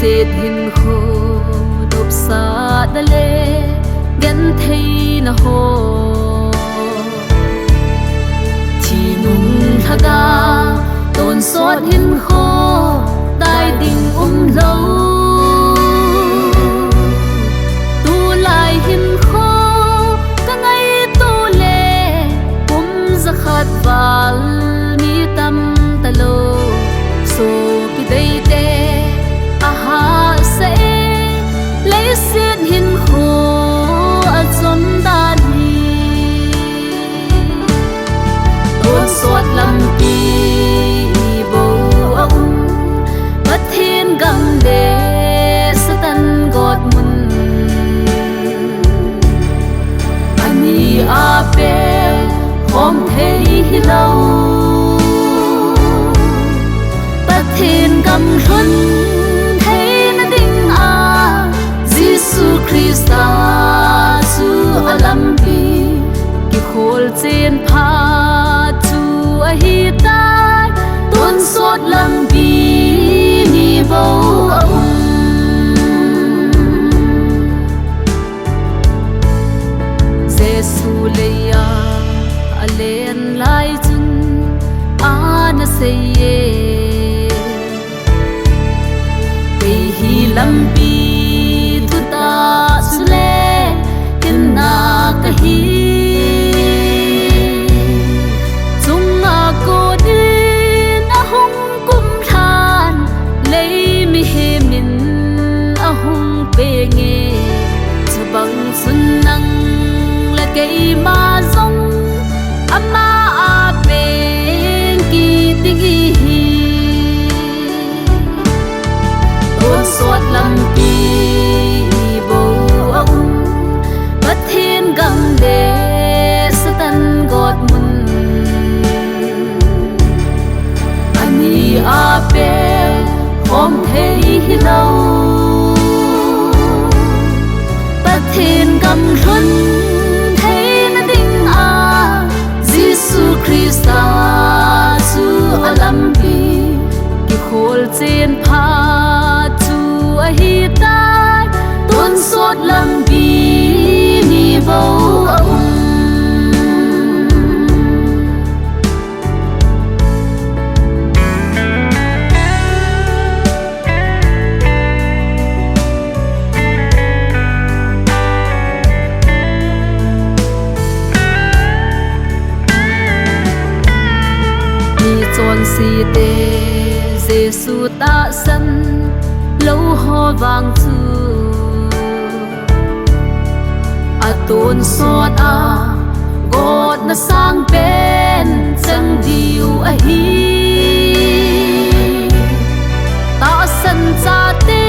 sệt hình khô đột xa đã lê gắn thấy na hồ chỉ nung thaga tôn xót hình khô đại đình lâu tu lại hình khô cả ngày tu lệ cũng ra khát vào mi tâm ta lô so pi đây te aha sẽ lấy xiết hình khô ở trong ta đi tôn xót lắm pi bầu ông bất thiên gầm đê sa tan gọt mun ani ape không thấy lâu bất thiên gầm huân thấy na đinh a Giêsu Christa su alam pi ki khol chen pha chu a hi tai tôn xót lam pi ni bầu ông Giêsu leya alen lai chun ana seye pe hi lam pi tu ta sule ken na ka hi chung a ko din a hung kum than lei mi he min a hung pe nge chabang sun nang la kei ma zong ama a pe ki tigi hi tôn xót lam pi bầu ông bất thiên gầm đê sa tan gọt mun ani ape không thấy lâu bất thiên gầm huân thấy na đinh a Giêsu Christa su alam pi ki khol chen pha chu a hi tai tôn xót lam pi ni bầu ông chọn si tê Giêsu ta sân lâu ho vàng chu a tôn xót a gót na sang bên chẳng điều a hi ta sân cha tê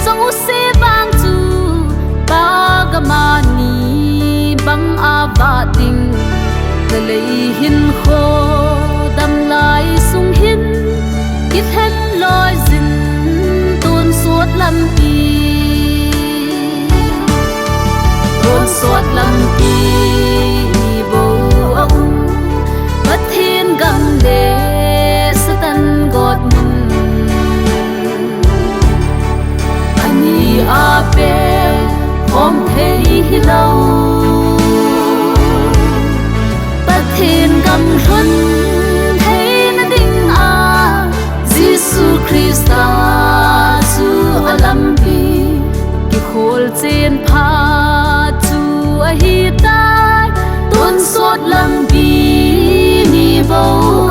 dòng xe vàng chu ba gama ni băng a ba tình lấy hin khô đâm lại sung hin ít hết lối dinh tôn suốt lâm pi tôn suốt lâm pi bầu ông bất thiên gầm đê sa tan gọt mun ani ape không thấy lâu bất thiên gầm huân thấy na đinh a Giêsu Christa su alam pi ki khol chen pha chu a hi tai tôn xót lam pi ni bầu